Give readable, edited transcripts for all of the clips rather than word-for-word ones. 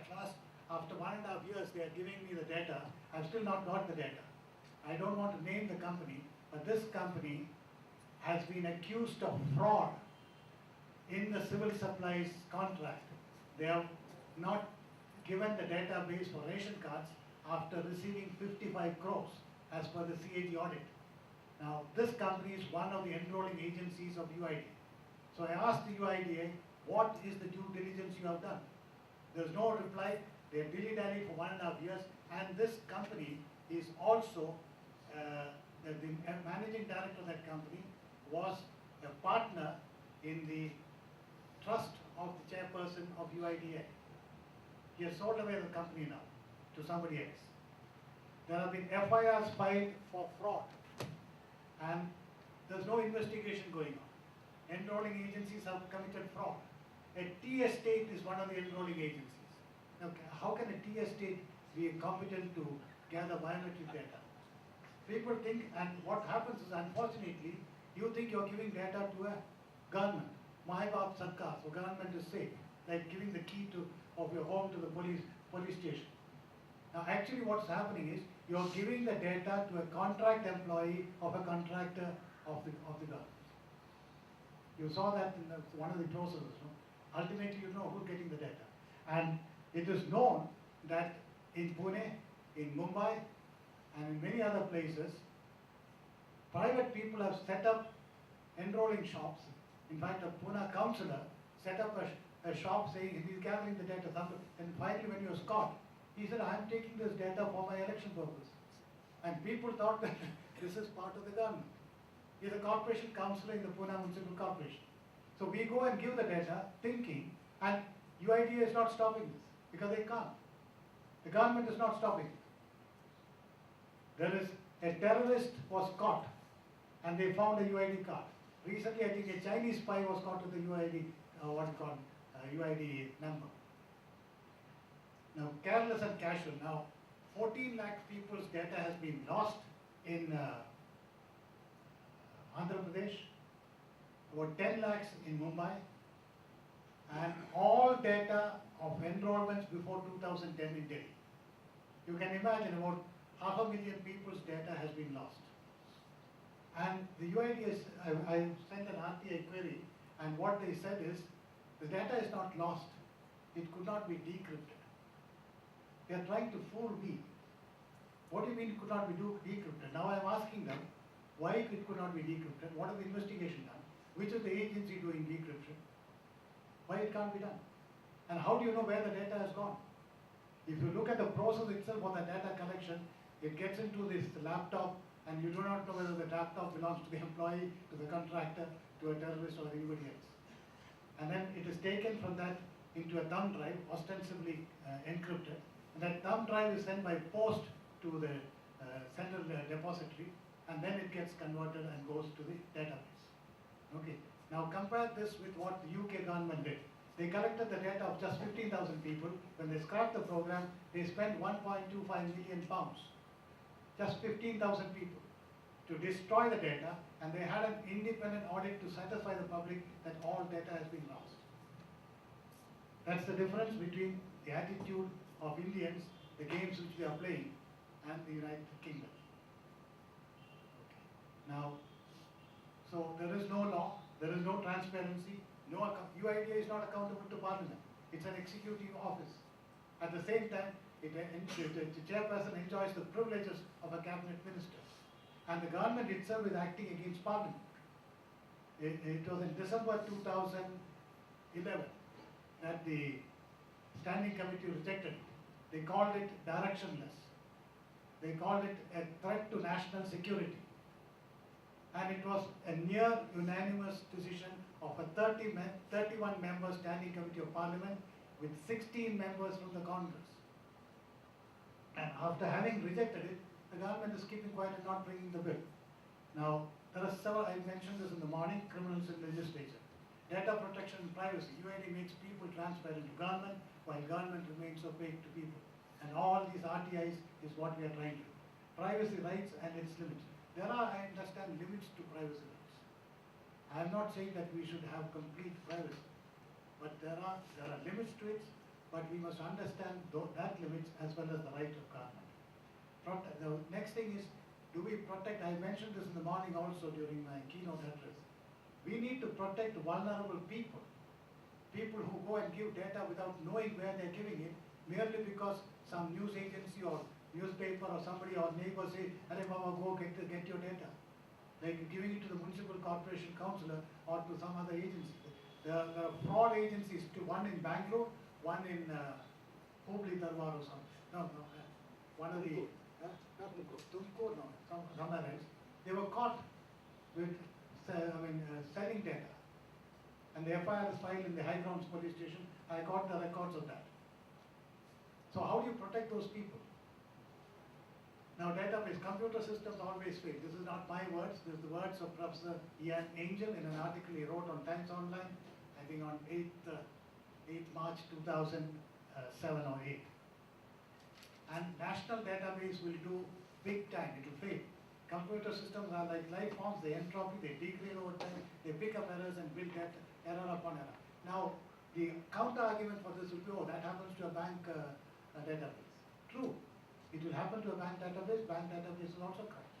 last, after 1.5 years, they are giving me the data. I've still not got the data. I don't want to name the company, but this company has been accused of fraud in the civil supplies contract. They have not given the database for ration cards after receiving 55 crores as per the CAG audit. Now, this company is one of the enrolling agencies of UIDA. So I asked the UIDA, what is the due diligence you have done? There's no reply. They have dilly-dallied for 1.5 years, and this company is also, the managing director of that company was a partner in the trust of the chairperson of UIDA. He has sold away the company now to somebody else. There have been FIRs filed for fraud, and there's no investigation going on. Enrolling agencies have committed fraud. A tea estate is one of the enrolling agencies. Now, how can a tea estate be competent to gather biometric data? People think, and what happens is, unfortunately, you think you're giving data to a government. My Baap Sarkar, so government is safe, like giving the key of your home to the police station. Now, actually, what's happening is you're giving the data to a contract employee of a contractor of the government. You saw that in one of the processes. No? Ultimately, you know who's getting the data. And it is known that in Pune, in Mumbai, and in many other places, private people have set up enrolling shops. In fact, a Pune councillor set up a shop saying he's gathering the data. And finally, when he was caught, he said, I'm taking this data for my election purpose. And people thought that this is part of the government. He's a corporation councillor in the Pune Municipal Corporation. So we go and give the data thinking, and UIDA is not stopping this because they can't. The government is not stopping it. There is a terrorist was caught and they found a UID card. Recently, I think a Chinese spy was caught with the UID, UID number. Now, careless and casual. Now, 14 lakh people's data has been lost in Andhra Pradesh, about 10 lakhs in Mumbai, and all data of enrollments before 2010 in Delhi. You can imagine about 500,000 people's data has been lost. And the UID is, I sent an RTI query, and what they said is, the data is not lost, it could not be decrypted. They are trying to fool me. What do you mean it could not be decrypted? Now I am asking them, why it could not be decrypted? What is the investigation done? Which is the agency doing decryption? Why it can't be done? And how do you know where the data has gone? If you look at the process itself of the data collection, it gets into this laptop, and you do not know whether the laptop belongs to the employee, to the contractor, to a terrorist, or anybody else. And then it is taken from that into a thumb drive, ostensibly encrypted. And that thumb drive is sent by post to the central depository, and then it gets converted and goes to the database. Okay. Now compare this with what the UK government did. They collected the data of just 15,000 people. When they scrapped the program, they spent £1.25 million. Just 15,000 people to destroy the data, and they had an independent audit to satisfy the public that all data has been lost. That's the difference between the attitude of Indians, the games which they are playing, and the United Kingdom. Okay. Now, so there is no law, there is no transparency, UIDA is not accountable to Parliament. It's an executive office. At the same time, the chairperson enjoys the privileges of a cabinet minister. And the government itself is acting against Parliament. It was in December 2011 that the Standing Committee rejected it. They called it directionless. They called it a threat to national security. And it was a near unanimous decision of a 31-member Standing Committee of Parliament with 16 members from the Congress. And after having rejected it, the government is keeping quiet and not bringing the bill. Now, there are several, I mentioned this in the morning, criminals in legislature. Data protection and privacy. UID makes people transparent to government, while government remains opaque to people. And all these RTIs is what we are trying to do. Privacy rights and its limits. There are, I understand, limits to privacy rights. I am not saying that we should have complete privacy, but there are limits to it, but we must understand that limits as well as the right of government. The next thing is, do we protect, I mentioned this in the morning also during my keynote address, we need to protect vulnerable people. People who go and give data without knowing where they're giving it, merely because some news agency or newspaper or somebody or neighbor say, "Arey Baba, go get your data." Like giving it to the municipal corporation councillor or to some other agency. There are fraud agencies, one in Bangalore, one in Hubli Dharwad or something. No, one of the, not Tumkur, no, somewhere else. They were caught with, selling data. And the FIR is filed in the High Grounds police station. I got the records of that. So how do you protect those people? Now, database, computer systems always fail. This is not my words. This is the words of Professor Ian Angel in an article he wrote on Times Online, I think on 8th March 2007 or 8. And national database will do big time. It will fail. Computer systems are like life forms. They entropy, they degrade over time, they pick up errors and build error upon error. Now, the counter argument for this will be, oh, that happens to a bank database. True. It will happen to a bank database will also crash.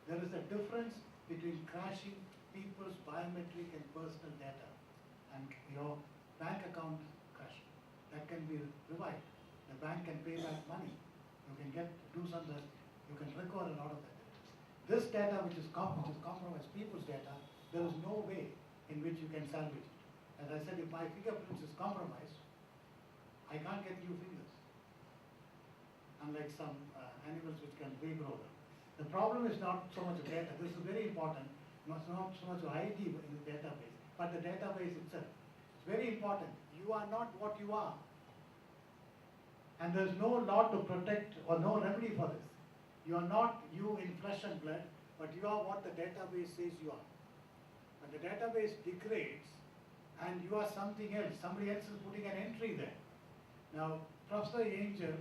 There is a difference between crashing people's biometric and personal data and your bank account crashing. That can be revived. The bank can pay back money. You can do something, you can recover a lot of that data. This data which is compromised, people's data, there is no way in which you can salvage it. As I said, if my fingerprints is compromised, I can't get new fingers. Unlike some animals which can regrow them. The problem is not so much data. This is very important. Not so much ID in the database, but the database itself. It's very important. You are not what you are. And there's no law to protect or no remedy for this. You are not you in flesh and blood, but you are what the database says you are. When the database degrades and you are something else, somebody else is putting an entry there. Now, Professor Angel,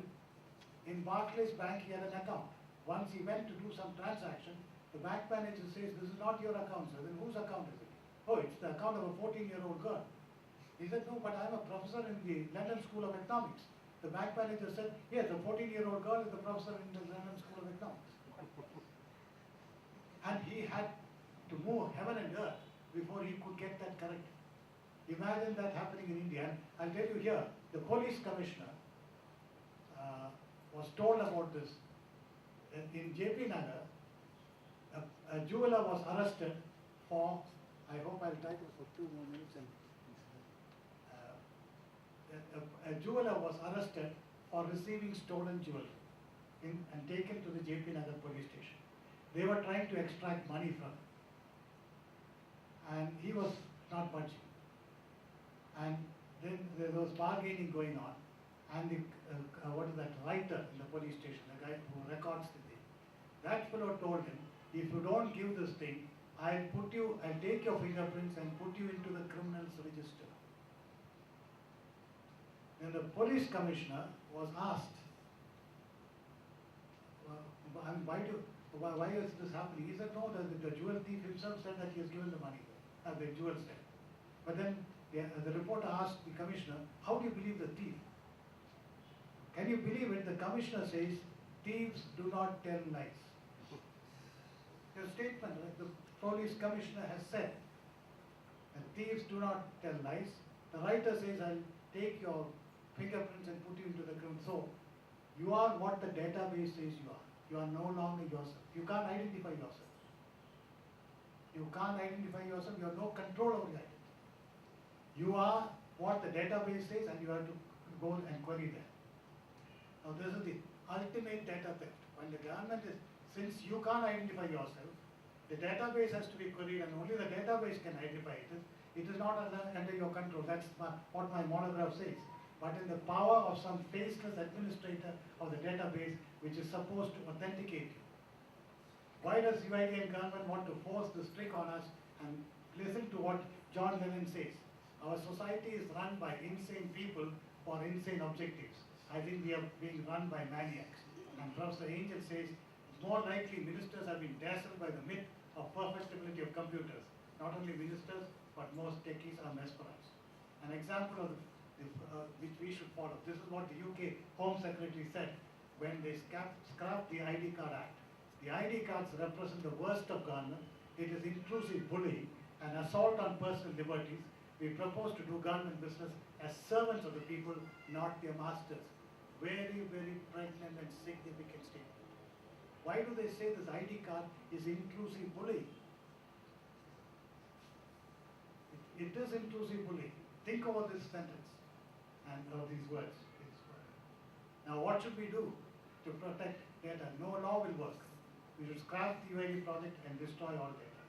in Barclays Bank, he had an account. Once he went to do some transaction, the bank manager says, "This is not your account, sir." Then whose account is it? "Oh, it's the account of a 14-year-old girl." He said, "No, but I'm a professor in the London School of Economics." The bank manager said, "Yes, the 14-year-old girl is the professor in the London School of Economics." And he had to move heaven and earth before he could get that corrected. Imagine that happening in India. And I'll tell you here, the police commissioner was told about this. In JP Nagar, a jeweler was arrested for, I hope I'll type it for 2 more minutes. A jeweler was arrested for receiving stolen jewelry and taken to the JP Nagar police station. They were trying to extract money from him. And he was not budging. And then there was bargaining going on. And the, writer in the police station, the guy who records the thing, that fellow told him, "If you don't give this thing, I'll take your fingerprints and put you into the criminals register." Then the police commissioner was asked, why is this happening? He said, "No, the jewel thief himself said that he has given the money," the jewel said. But then the reporter asked the commissioner, "How do you believe the thief?" Can you believe it? The commissioner says, "Thieves do not tell lies." The statement, like the police commissioner has said, that thieves do not tell lies. The writer says, "I'll take your fingerprints and put you into the criminal." So, you are what the database says you are. You are no longer yourself. You can't identify yourself. You can't identify yourself. You have no control over your identity. You are what the database says, and you have to go and query that. Now, this is the ultimate data theft. When the government is, since you can't identify yourself, the database has to be queried, and only the database can identify it. It is not under your control. That's what my monograph says. But in the power of some faceless administrator of the database, which is supposed to authenticate you. Why does UIDN government want to force this trick on us? And listen to what John Lennon says. Our society is run by insane people for insane objectives. I think we are being run by maniacs. And Professor Angel says, it's more likely ministers have been dazzled by the myth of perfectibility of computers. Not only ministers, but most techies are mesmerized. An example of which we should follow. This is what the UK Home Secretary said when they scrapped the ID Card Act. The ID cards represent the worst of government. It is intrusive bullying and assault on personal liberties. We propose to do government business as servants of the people, not their masters. Very, very pregnant and significant statement. Why do they say this ID card is intrusive bullying? It is intrusive bullying. Think about this sentence and these words. Now what should we do to protect data? No law will work. We should scrap the UID project and destroy all data.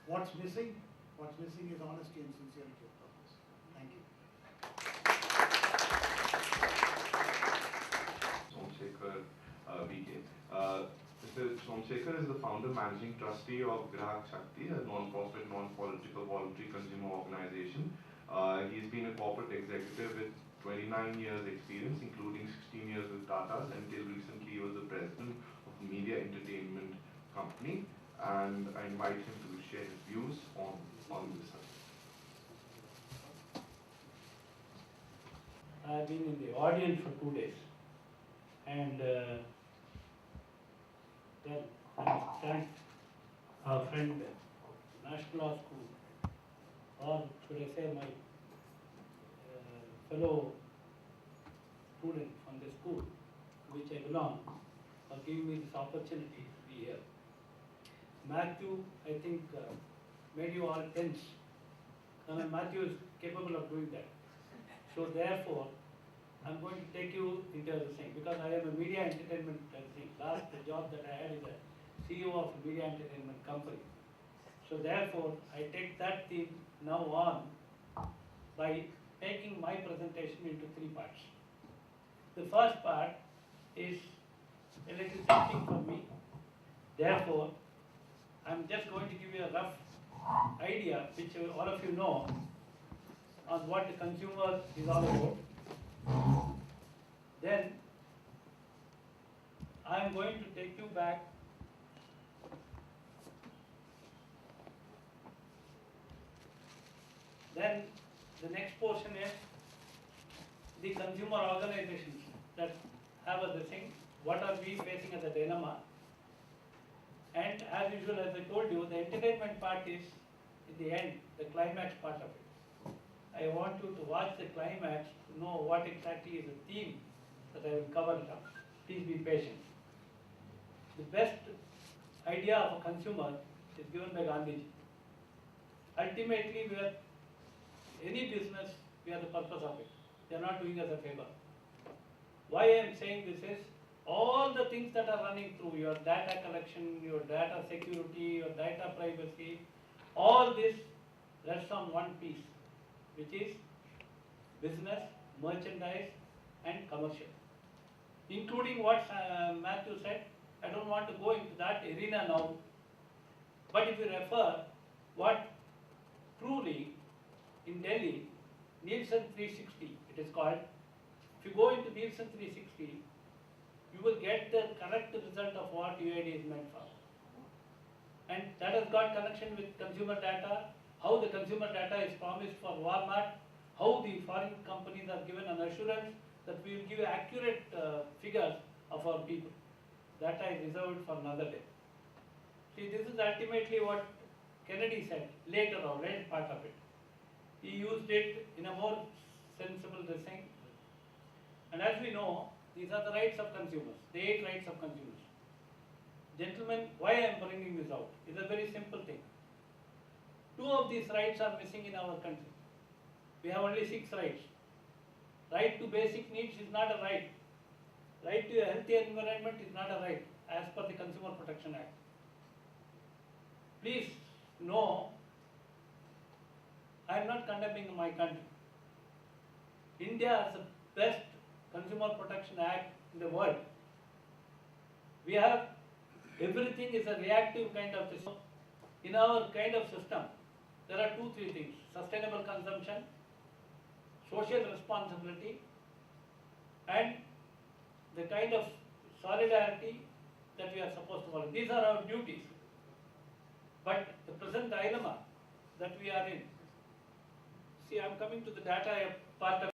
What's missing? What's missing is honesty and sincerity of purpose. Thank you. Somsekhar BK. Mr. Somsekhar is the founder managing trustee of Grahak Shakti, a non-profit, non-political voluntary consumer organization. He's been a corporate executive with 29 years experience, including 16 years with Tata's. Until recently, he was the president of a media entertainment company, and I invite him to share his views on this subject. I've been in the audience for 2 days, and well, I thank our friend, National Law School, or should I say my fellow student from the school to which I belong, for giving me this opportunity to be here. Matthew, I think, made you all tense. Colonel Matthew is capable of doing that. So therefore, I'm going to take you into the thing, because I am a media entertainment thing. Last job that I had is a CEO of a media entertainment company. So therefore, I take that theme now on by taking my presentation into 3 parts. The first part is a little testing for me. Therefore, I'm just going to give you a rough idea, which all of you know, on what the consumer is all about. Then I am going to take you back Then the next portion is the consumer organizations that have a thing. What are we facing as a dilemma? And as usual, as I told you, the entertainment part is in the end, the climax part of it. I want you to watch the climax to know what exactly is the theme that I will cover now. Please be patient. The best idea of a consumer is given by Gandhiji. Ultimately, we are any business, we are the purpose of it. They are not doing us a favor. Why I am saying this is, all the things that are running through your data collection, your data security, your data privacy, all this rests on one piece, which is business, merchandise, and commercial. Including what Matthew said, I don't want to go into that arena now. But if you refer what truly in Delhi, Nielsen 360, it is called. If you go into Nielsen 360, you will get the correct result of what UID is meant for. And that has got connection with consumer data, how the consumer data is promised for Walmart, how the foreign companies are given an assurance that we will give accurate figures of our people. That I reserved for another day. See, this is ultimately what Kennedy said later on, later part of it. He used it in a more sensible thing. And as we know, these are the rights of consumers, the 8 rights of consumers. Gentlemen, why I am bringing this out? It's a very simple thing. 2 of these rights are missing in our country. We have only 6 rights. Right to basic needs is not a right. Right to a healthy environment is not a right, as per the Consumer Protection Act. Please know, I am not condemning my country. India has the best Consumer Protection Act in the world. We have, everything is a reactive kind of system. In our kind of system, there are 2-3 things: sustainable consumption, social responsibility, and the kind of solidarity that we are supposed to follow. These are our duties. But the present dilemma that we are in, see, I am coming to the data part of